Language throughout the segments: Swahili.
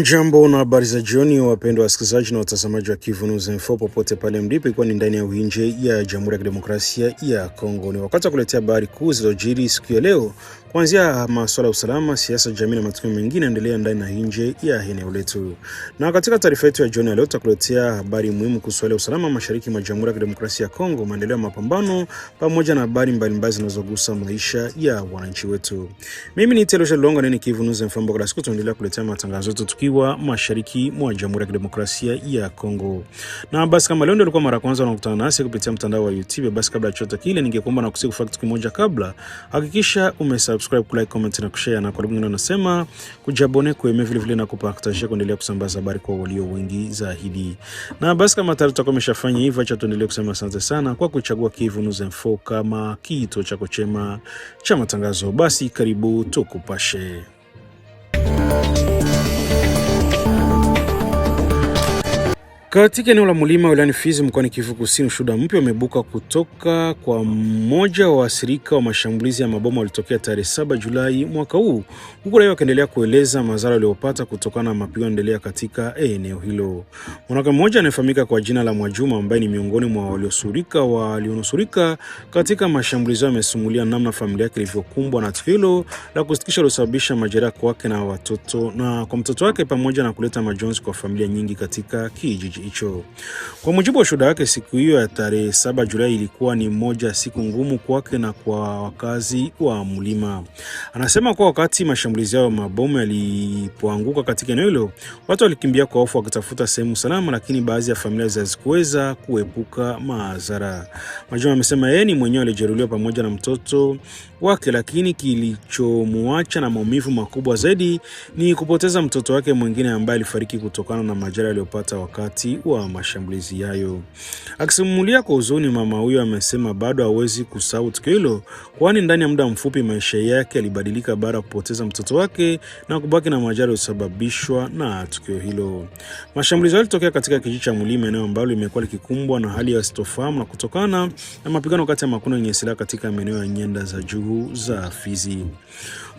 Jambo na habari za jioni wapendwa wasikilizaji na watazamaji wa Kivu News Info popote pale mlipo, ikiwa ni ndani ya nje ya Jamhuri ya Kidemokrasia ya Kongo. Ni wakati wa kuletea habari kuu zilizojiri siku ya leo, kuanzia masuala ya usalama, siasa, jamii na matukio mengine endelea ndani na nje ya eneo letu. Na katika taarifa yetu ya jioni ya leo tutakuletea habari muhimu kuhusu usalama mashariki mwa Jamhuri ya Kidemokrasia ya Kongo, maendeleo ya mapambano pamoja na habari mbalimbali zinazogusa maisha ya wananchi wetu. Mimi ni Telosha Longo na ni Kivu News Info, kwa siku tunaendelea kuletea matangazo yetu tukiwa mashariki mwa Jamhuri ya Kidemokrasia ya Kongo. Na basi kama leo ndio ilikuwa mara kwanza unakutana nasi kupitia mtandao wa YouTube, basi kabla ya chochote kile ningekuomba na kusiku fact kimoja kabla. Hakikisha umesubscribe, kulike, comment na kushare, na kwa lugha nyingine nasema kujabone vile vile na kupartager kuendelea kusambaza habari kwa walio wengi zaidi. Na basi kama tayari tutakuwa tumeshafanya hivyo, acha tuendelee kusema asante sana kwa kuchagua Kivu News Info kama kituo chako chema cha matangazo. Basi karibu tukupashe. Katika eneo la Mulima wilayani Fizi mkoani Kivu Kusini, ushuhuda mpya umebuka kutoka kwa mmoja wa wasirika wa mashambulizi ya mabomu yalitokea tarehe 7 Julai mwaka huu, huku raia wakiendelea kueleza madhara waliyopata kutokana na mapigano endelea katika eneo hilo. Mwanamke mmoja anayefahamika kwa jina la Mwajuma, ambaye ni miongoni mwa walionusurika katika mashambulizi, amesimulia namna familia yake ilivyokumbwa na tukio hilo la kusikitisha lilosababisha majeraha kwake na watoto na kwa mtoto wake, pamoja na kuleta majonzi kwa familia nyingi katika kijiji hicho. Kwa mujibu wa shuhuda wake, siku hiyo ya tarehe 7 Julai ilikuwa ni moja siku ngumu kwake na kwa wakazi wa Mulima. Anasema kwa wakati mashambulizi ya mabomu yalipoanguka katika eneo hilo, watu walikimbia kwa hofu wakitafuta sehemu salama, lakini baadhi ya familia hazikuweza kuepuka madhara. Majuma amesema yeye ni mwenyewe alijeruhiwa pamoja na mtoto wake, lakini kilichomuacha na maumivu makubwa zaidi ni kupoteza mtoto wake mwingine ambaye alifariki kutokana na majeraha aliyopata wakati wa mashambulizi hayo. Akisimulia kwa huzuni, mama huyo amesema bado hawezi kusahau tukio hilo, kwani ndani ya muda mfupi maisha yake yalibadilika baada ya kupoteza mtoto wake na kubaki na majeraha yaliyosababishwa na tukio hilo. Mashambulizi yalitokea katika kijiji cha Mulima, eneo ambalo limekuwa likikumbwa na hali ya sitofahamu na kutokana na mapigano kati ya makundi yenye silaha katika maeneo ya nyanda za juu za Fizi.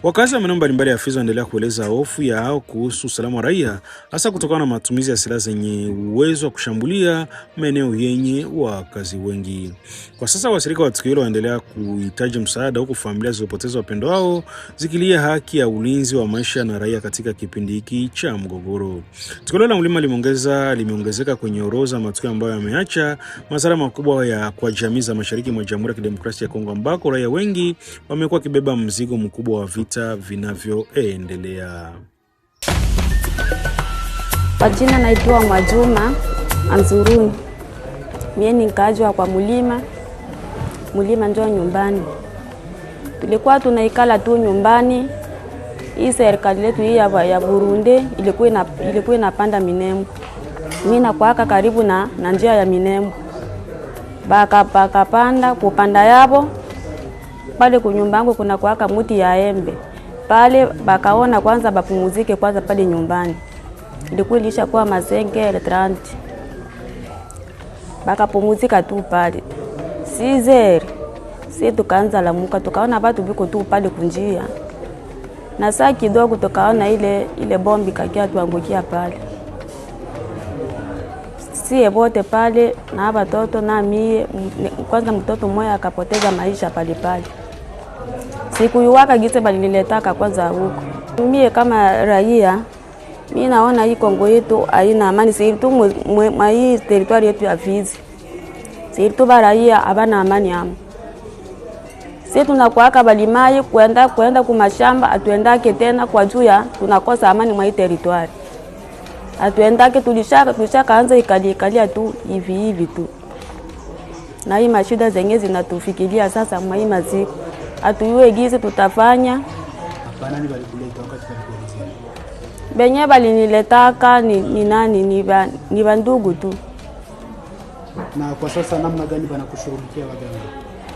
Wakazi wa maeneo mbalimbali ya Fizi wanaendelea kueleza hofu yao kuhusu usalama wa raia, hasa kutokana na matumizi ya silaha zenye uwezo wa kushambulia maeneo yenye wakazi wengi. Kwa sasa wasirika wa tukio hilo wanaendelea kuhitaji msaada, huku familia zilizopoteza wapendo wao zikilia haki ya ulinzi wa maisha na raia katika kipindi hiki cha mgogoro. Tukio la Mulima limeongezeka kwenye orodha matukio ambayo yameacha madhara makubwa kwa jamii za mashariki mwa Jamhuri ya Kidemokrasia ya Kongo, ambako raia wengi wamekuwa kibeba mzigo mkubwa wa vita vinavyoendelea. Kwa jina naitwa Mwajuma Anzuruni. Mimi ni mkaaji wa kwa Mulima. Mulima ndio nyumbani. Tulikuwa tunaikala tu nyumbani. Hii serikali yetu hii ya Burundi ilikuwa inapanda Minembwe. Mimi nakuaka karibu na njia ya Minembwe. Bakapanda kupanda yabo. Pale kunyumba yangu kuna kuaka muti ya embe. Pale bakaona kwanza bapumuzike kwanza pale nyumbani. Ilikuwa ilishakuwa masenge 30. Bakapumuzika tu pale. Sisi tukaanza lamuka, tukaona watu biko tu pale kunjia. Na saa kidogo tukaona ile bombi kakia tuangukia pale. Sie bote pale na watoto na mie, kwanza mtoto mmoja akapoteza maisha pale pale. Siku yuwaka gise baliniletaka kwanza huko. Mie kama raia, mimi naona hii Kongo yetu haina amani, si tu mwa hii territory yetu ya Fizi. Si tu raia habana amani hapo. Sisi tunakuaka balimai kwenda kumashamba, atuendake tena kwa juu ya tunakosa amani mwa hii territory. Atuendake tulishakaanza ikalia tu hivi tu. Na hii mashida zenyewe zinatufikiria sasa mwa hii maziku. Atuyue gizi tutafanya. Banani balikuleta wakati balikuleta? Benye baliniletaka ni nani ni bandugu tu. Na kwa sasa namna gani banakushughulikia waganga?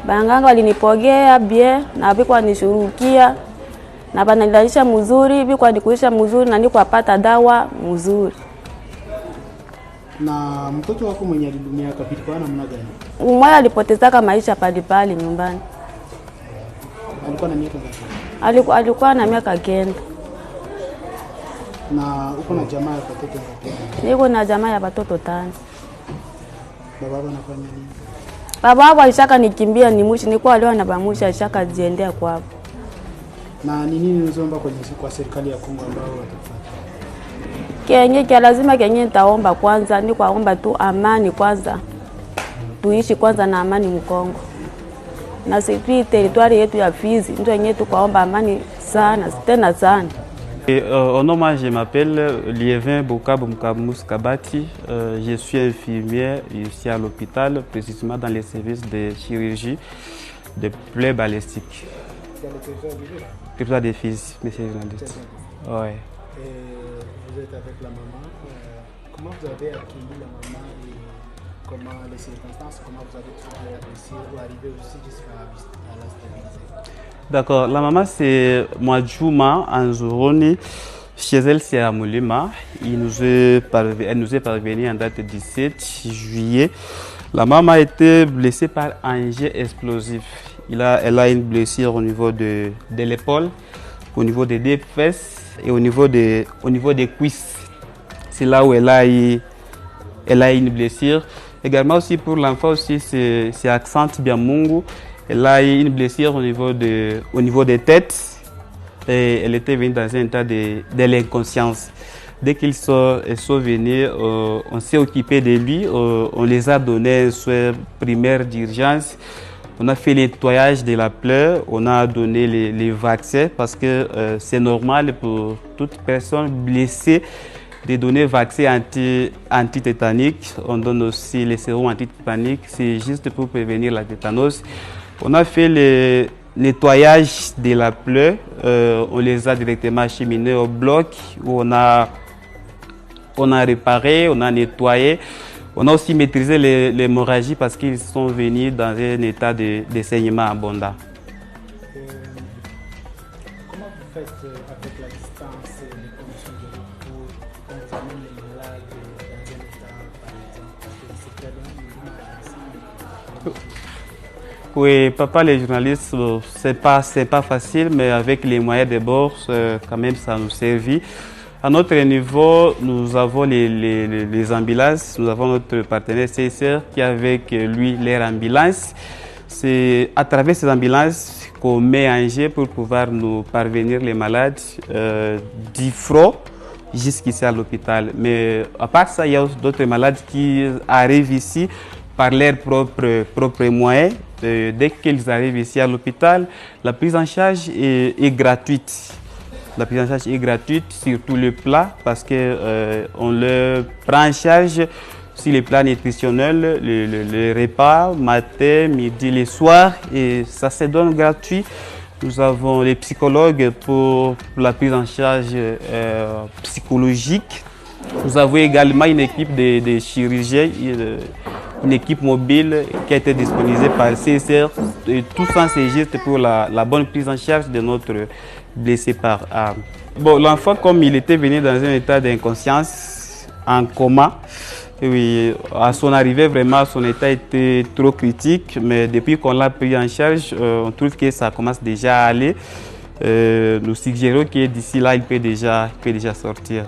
Banganga walinipogea bie na biko nishurukia na bananilisha mzuri, biko nikuisha mzuri na niko apata dawa mzuri. Na mtoto wako mwenye alidumia kapilikuwa namna gani? Mmoja alipotezaka maisha pale nyumbani. Alikuwa na miaka ngapi? Alikuwa na miaka 9. Na uko na jamaa ya watoto ngapi? Niko na jamaa ya watoto 5. Baba wako anafanya nini? Baba wako alishaka nikimbia nimushi, nilikuwa leo na bamusha alishaka jiendea kwao. Na ni nini unazomba kwa serikali ya Kongo ambao watafuata? Kenye lazima nitaomba kwanza ni kuomba tu amani kwanza. Tuishi kwanza na amani Mkongo. Na sisi territoire yetu ya Fizi ndio yenyewe tukaomba amani sana, tena sana. Au nom, moi, je m'appelle Liévin Bokab Mkamous Kabati. Je suis infirmière ici à l'hôpital, précisément dans les services de chirurgie de plaies balistiques. Territoire des Fizi, monsieur le journaliste. Ouais. Vous êtes avec la maman. Comment vous avez accueilli la maman et comment les circonstances, comment vous avez trouvé la blessure ou arrivé aussi jusqu'à la stabiliser? D'accord. La maman, c'est Mwadjouma Anzuroni. Chez elle, c'est à Mulima. Elle nous est parvenue en date 17 juillet. La maman a été blessée par un jet explosif. Elle a une blessure au niveau de l'épaule, au niveau des deux fesses et au niveau des cuisses. C'est là où elle a une blessure. Également aussi pour l'enfant aussi, c'est Accent Biamungu. Elle a eu une blessure au niveau des têtes et elle était venue dans un état de l'inconscience. Dès qu'ils sont venus, on s'est occupé de lui, on les a donné un soin primaire d'urgence. On a fait le nettoyage de la plaie, on a donné les vaccins parce que c'est normal pour toute personne blessée de donner vaccin antitétanique. On donne aussi les sérums antitétaniques, c'est juste pour prévenir la tétanose. On a fait le nettoyage de la plaie, on les a directement acheminés au bloc où on a réparé, on a nettoyé. On a aussi maîtrisé l'hémorragie parce qu'ils sont venus dans un état de saignement abondant. Comment vous faites avec la distance et les conditions de repos quand vous amenez les malades dans un état, par exemple, parce que c'est très loin, Oui, papa, les journalistes, c'est pas facile, mais avec les moyens de bord, quand même, ça nous servit. À notre niveau, nous avons les ambulances, nous avons notre partenaire CSR qui a avec lui leur ambulance. C'est à travers ces ambulances qu'on met en jeu pour pouvoir nous parvenir les malades d'Ifro jusqu'ici à l'hôpital. Mais à part ça, il y a d'autres malades qui arrivent ici par leurs propres moyens. Dès qu'ils arrivent ici à l'hôpital, la prise en charge est gratuite. La prise en charge est gratuite sur tous les plats parce qu'on le prend en charge sur les plats nutritionnels, le repas, matin, midi, le soir, et ça se donne gratuit. Nous avons les psychologues pour la prise en charge psychologique. Nous avons également une équipe de chirurgiens, une équipe mobile qui a été disponible par CSR. Et tout ça, c'est juste pour la bonne prise en charge de notre blessé par arme. Bon, l'enfant, comme il était venu dans un état d'inconscience, en coma, oui, à son arrivée, vraiment, son état était trop critique. Mais depuis qu'on l'a pris en charge, on trouve que ça commence déjà à aller. Nous suggérons que d'ici là, il peut déjà sortir.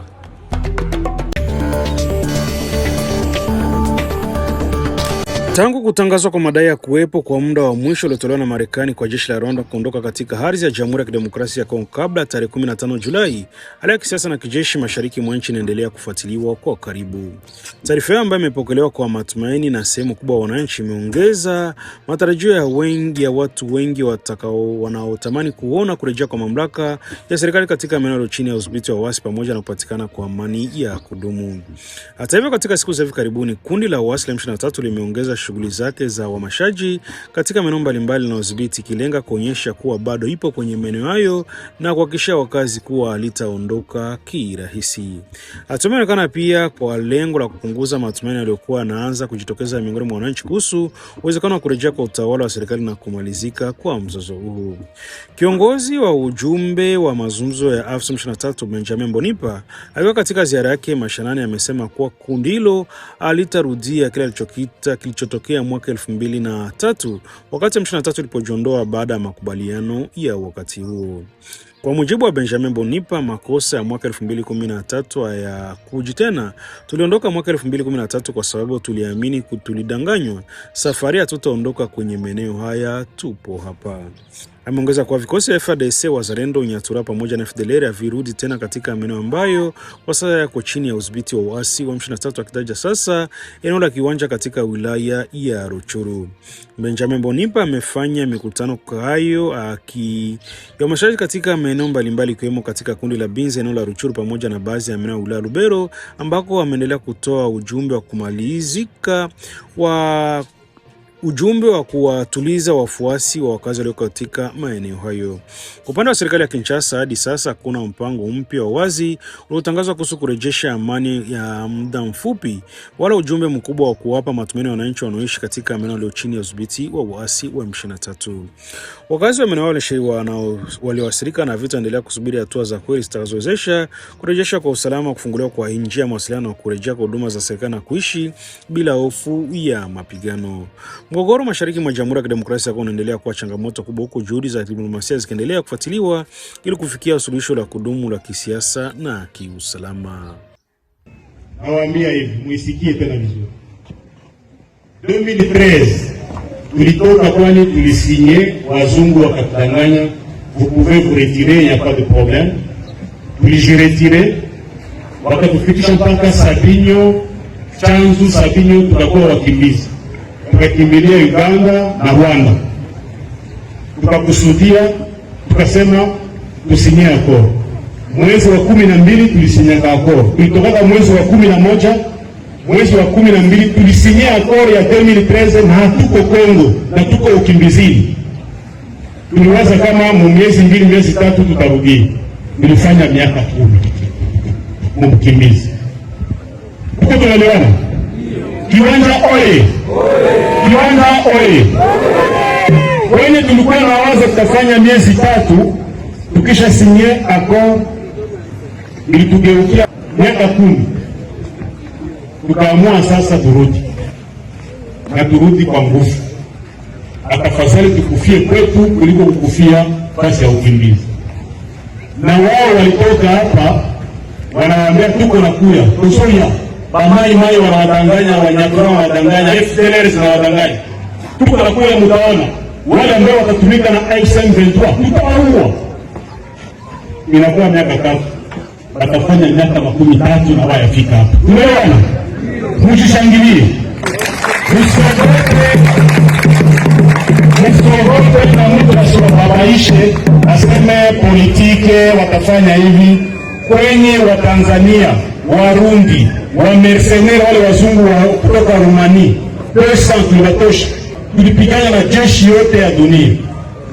Tangu kutangazwa kwa madai ya kuwepo kwa muda wa mwisho uliotolewa na Marekani kwa jeshi la Rwanda kuondoka katika ardhi ya Jamhuri ya Kidemokrasia ya Kongo kabla ya tarehe 15 Julai, hali ya kisiasa na kijeshi mashariki mwa nchi inaendelea kufuatiliwa kwa karibu. Taarifa hiyo ambayo imepokelewa kwa matumaini na sehemu kubwa ya wananchi imeongeza matarajio ya watu wengi wanaotamani kuona kurejea kwa mamlaka ya serikali katika maeneo chini ya udhibiti wa waasi pamoja na kupatikana kwa amani ya kudumu. Hata hivyo, katika siku za hivi karibuni kundi la waasi la M23 limeongeza shughuli zake za uhamashaji katika maeneo mbalimbali na udhibiti, ikilenga kuonyesha kuwa bado ipo kwenye maeneo hayo na kuhakikisha wakazi kuwa halitaondoka kirahisi. Inaonekana pia kwa lengo la kupunguza matumaini yaliyokuwa yanaanza kujitokeza miongoni mwa wananchi kuhusu uwezekano wa kurejea kwa utawala wa serikali na kumalizika kwa mzozo huu. Kiongozi wa ujumbe wa mazungumzo ya AFC M23 Benjamin Mbonipa akiwa katika ziara yake mashinani amesema kuwa kundi hilo alitarudia kile kilichotokea mwaka 2003 wakati M23 ilipojiondoa baada ya makubaliano ya wakati huo. Kwa mujibu wa Benjamin Mbonipa, makosa ya mwaka 2013 hayakuji tena. Tuliondoka mwaka 2013 kwa sababu tuliamini tulidanganywa. Safari hatutaondoka kwenye maeneo haya, tupo hapa. Ameongeza kwa vikosi vya FARDC, Wazalendo, Nyatura pamoja na FDLR havirudi tena katika maeneo ambayo kwa sasa yako chini ya udhibiti wa waasi wa M23, akitaja sasa eneo la Kiwanja katika wilaya ya Rutshuru. Benjamin Mbonipa amefanya mikutano hayo akihamasisha katika maeneo mbalimbali ikiwemo katika kundi la Binze eneo la Rutshuru pamoja na baadhi ya maeneo ya wilaya Lubero, ambako ameendelea kutoa ujumbe wa kumalizika ujumbe wa kuwatuliza wafuasi wa wakazi walio katika maeneo hayo. Upande wa serikali ya Kinshasa, hadi sasa kuna mpango mpya wa wazi uliotangazwa kuhusu kurejesha amani ya muda mfupi wala ujumbe mkubwa wa kuwapa matumaini wananchi wanaoishi katika maeneo yaliyo chini ya udhibiti wa waasi wa M23. Wakazi wa maeneo walioathirika na vita endelea kusubiri hatua za kweli zitakazowezesha kurejesha kwa usalama, kufunguliwa kwa njia ya mawasiliano na kurejea kwa huduma za serikali na kuishi bila hofu ya mapigano. Mgogoro mashariki mwa Jamhuri ya Kidemokrasia ya Kongo unaendelea kuwa changamoto kubwa, huku juhudi za diplomasia zikiendelea kufuatiliwa ili kufikia suluhisho la kudumu la kisiasa na kiusalama. Nawaambia hivi, muisikie tena vizuri. 2013 tulitoka kwani tulisinye, wazungu wakatudanganya, vous pouvez vous retirer, il n'y a pas de problème. Tulijiretire, wakatufikisha mpaka Sabinyo, Chanzu, Sabinyo tukakuwa wakimbizi. Tukakimbilia Uganda na Rwanda. Tukakusudia, tukasema tusinyie akoro. Mwezi wa 12 tulisinya akoro. Tulitoka mwezi wa 11, mwezi wa 12 tulisinya akoro ya 2013 na hatuko Kongo na tuko ukimbizini. Tuliwaza kama miezi 2 miezi 3 tutarudi. Nilifanya miaka 10 mkimbizi. Tuko tunaelewana? Kiwanja oye! Kiwanja oye! Wenye tulikuwa na wazo tutafanya miezi 3, tukisha sinye akor, ilitugeukia miaka 10. Tukaamua sasa turudi. Na turudi kwa nguvu. Atafadhali tukufie kwetu kuliko kukufia fasi ya ukimbizi. Na wao walitoka hapa wanawaambia tuko na kuya. Kusoya Bamai wanawadanganya, Wanyatura wanawadanganya, FDLR zinawadanganya. Tuko na kuya, mtaona. Wale ambao watatumika na M23, mtawaua. Inakuwa miaka 3. Watafanya miaka 13 na wayafika hapa. Umeona? Mjishangilie. Msitogope na mtu asiwababaishe, aseme politike watafanya hivi. Kwenye Watanzania, Warundi, wa mercenaires wale wazungu kutoka Rumani 200 tuliwatosha. Tulipigana na jeshi yote ya dunia.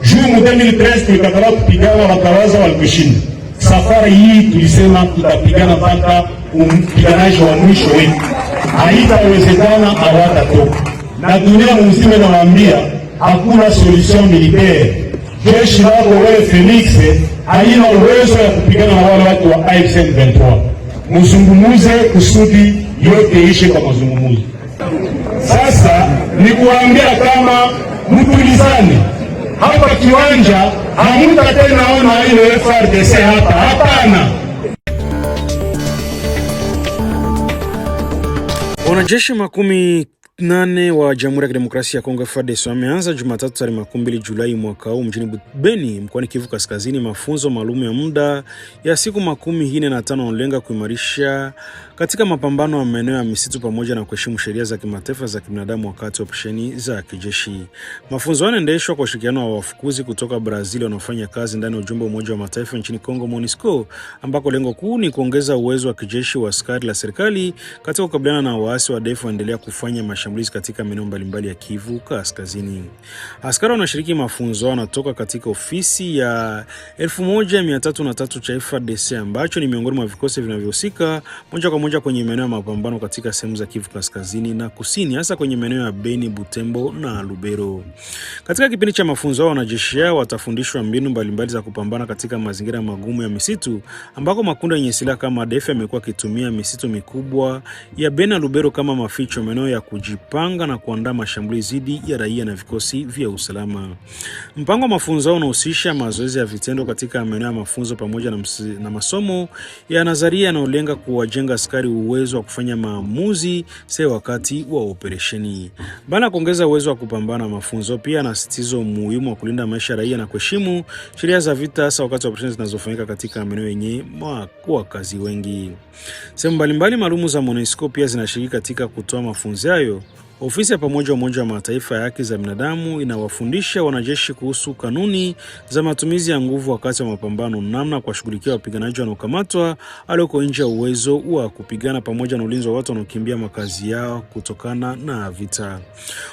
Juu 2013 tulikatala kupigana, wakawaza walikushinda. Safari hii tulisema tutapigana mpaka mpiganaji wa mwisho wetu. Haitawezekana, hawatatoka. Na dunia mzima nawaambia hakuna solution militaire. Jeshi lako wewe Felix haina uwezo ya kupigana na wale watu wa M23. Mzungumuze kusudi yote ishe kwa mazungumuzo. Sasa ni kuambia kama mtulizane. Hapa Kiwanja hamuta tena ona ile FARDC hapa. Hapana. Wanajeshi 18 wa Jamhuri ya Kidemokrasia ya Kongo FARDC wameanza Jumatatu tarehe 12 Julai mwaka huu mjini Beni mkoani Kivu Kaskazini mafunzo maalum ya muda ya siku 45 wanalenga kuimarisha katika mapambano ya maeneo ya misitu pamoja na kuheshimu sheria za kimataifa za kibinadamu wakati wa operesheni za kijeshi. Mafunzo yanaendeshwa kwa ushirikiano wa wafukuzi kutoka Brazil wanaofanya kazi ndani ya ujumbe wa Umoja wa Mataifa nchini Kongo MONUSCO, ambako lengo kuu ni kuongeza uwezo wa kijeshi wa askari la serikali katika kukabiliana na waasi wa ADF waendelea kufanya mashambulizi katika maeneo mbalimbali ya Kivu Kaskazini. Askari wanashiriki mafunzo wanatoka katika ofisi ya 1303 cha FARDC ambacho ni miongoni mwa vikosi vinavyohusika moja kwa moja kwenye maeneo ya mapambano katika sehemu za Kivu Kaskazini na Kusini, hasa kwenye maeneo ya Beni, Butembo na Lubero. Katika kipindi cha mafunzo wanajeshi hao watafundishwa mbinu mbalimbali za kupambana katika mazingira magumu ya misitu, ambako makundi yenye silaha kama ADF yamekuwa kitumia misitu mikubwa ya Beni na Lubero kama maficho, maeneo ya kujipanga na kuandaa mashambulizi dhidi ya raia na vikosi vya usalama. Mpango wa mafunzo unahusisha mazoezi ya vitendo katika maeneo ya mafunzo pamoja na masomo ya nadharia yanayolenga kuwajenga askari uwezo wa kufanya maamuzi sahihi wakati wa operesheni. Baada ya kuongeza uwezo wa kupambana, mafunzo pia yanasisitiza umuhimu wa kulinda maisha ya raia na kuheshimu sheria za vita, hasa wakati wa operesheni zinazofanyika katika maeneo yenye wakazi wengi. Sehemu mbalimbali maalum za MONUSCO pia zinashiriki katika kutoa mafunzo hayo. Ofisi ya pamoja Umoja wa Mataifa ya haki za binadamu inawafundisha wanajeshi kuhusu kanuni za matumizi ya nguvu wakati wa mapambano, namna kuwashughulikia wapiganaji wanaokamatwa alioko nje ya uwezo wa kupigana, pamoja na ulinzi wa watu wanaokimbia makazi yao kutokana na vita.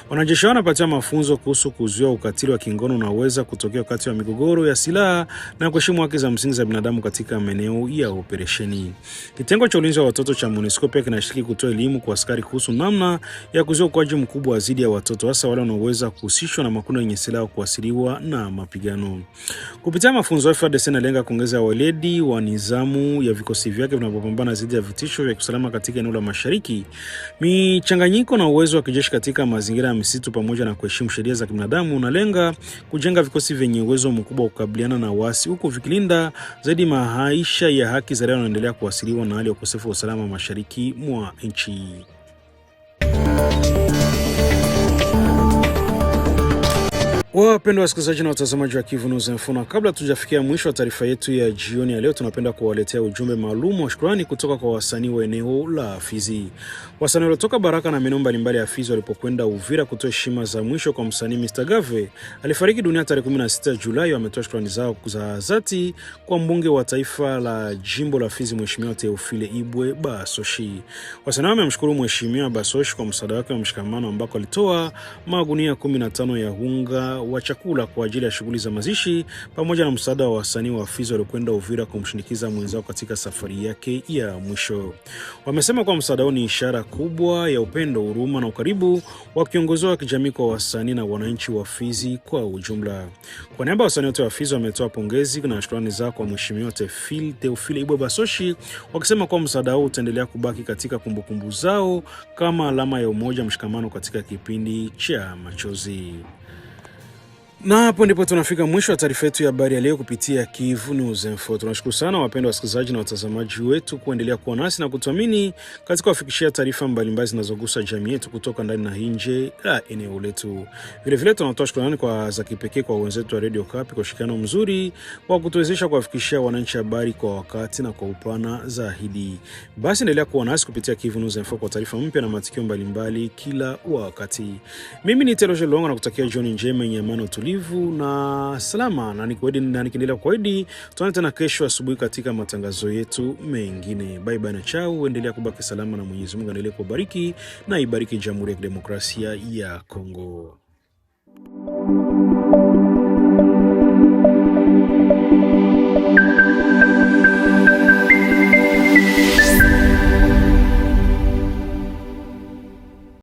Wanajeshi wanapatiwa mafunzo kuhusu kuzuia ukatili wa kingono unaweza kutokea wakati wa migogoro ya silaha na kuheshimu haki za msingi za binadamu katika maeneo ya operesheni. Kitengo cha ulinzi wa watoto cha MONUSCO pia kinashiriki kutoa elimu kwa askari kuhusu namna ya kuzuia ukwaji mkubwa dhidi ya watoto, hasa wale wanaoweza kuhusishwa na makundi yenye silaha kuasiriwa na mapigano. Kupitia mafunzo, FARDC inalenga kuongeza weledi wa nizamu ya vikosi vyake vinavyopambana dhidi ya vitisho vya usalama katika eneo la Mashariki, michanganyiko na uwezo wa kijeshi katika mazingira ya misitu pamoja na kuheshimu sheria za kibinadamu. Unalenga kujenga vikosi vyenye uwezo mkubwa wa kukabiliana na waasi, huku vikilinda zaidi maisha ya haki za raia wanaendelea kuasiriwa na hali ya ukosefu wa usalama mashariki mwa nchi. Wapendwa wasikilizaji na watazamaji wa Kivu News Info, na kabla tujafikia mwisho wa taarifa yetu ya jioni ya leo, tunapenda kuwaletea ujumbe maalum wa shukrani kutoka kwa wasanii wa eneo la Fizi. Wasanii waliotoka Baraka na maeneo mbalimbali ya Fizi walipokwenda Uvira kutoa heshima za mwisho kwa msanii Mr. Gave alifariki dunia tarehe 16 Julai. Wametoa shukrani zao za dhati kwa mbunge wa taifa la jimbo la Fizi, Mheshimiwa Theophile Ibwe Basoshi. Wasanii wamemshukuru Mheshimiwa Basoshi kwa msaada wake wa mshikamano, ambako alitoa magunia 15 ya unga wa chakula kwa ajili ya shughuli za mazishi, pamoja na msaada wa wasanii wa Fizi waliokwenda Uvira kumshindikiza mwenzao katika safari yake ya mwisho. Wamesema kwa msaada huo ni ishara kubwa ya upendo, huruma na ukaribu wa kiongozi wa kijamii kwa wasanii na wananchi wa Fizi kwa ujumla. Kwa niaba ya wasanii wote wa Fizi, wametoa pongezi na shukrani zao kwa Mheshimiwa Theophile Ibwe Basoshi, wakisema kwa msaada huo utaendelea kubaki katika kumbukumbu zao kama alama ya umoja, mshikamano katika kipindi cha machozi. Na hapo ndipo tunafika mwisho wa taarifa yetu ya habari ya leo kupitia Kivu News Info. Tunashukuru sana wapendwa wasikilizaji na watazamaji wetu kuendelea kuwa nasi na kutuamini katika kufikishia taarifa mbalimbali zinazogusa jamii yetu kutoka ndani na nje ya eneo letu. Vile vile tunatoa shukrani kwa za kipekee kwa wenzetu wa Radio Okapi kwa ushirikiano mzuri wa kutuwezesha kuwafikishia wananchi habari kwa wakati na kwa upana zaidi. Basi endelea kuwa nasi kupitia Kivu News Info kwa taarifa mpya na matukio mbalimbali kila wakati. Mimi ni Teloje Longa na kutakia jioni njema yenye amani na salama, na nikiendelea kuahidi tuone tena kesho asubuhi katika matangazo yetu mengine. Bye bye na chao, endelea kubaki salama na Mwenyezi Mungu aendelee kubariki na ibariki Jamhuri ya Kidemokrasia ya Kongo.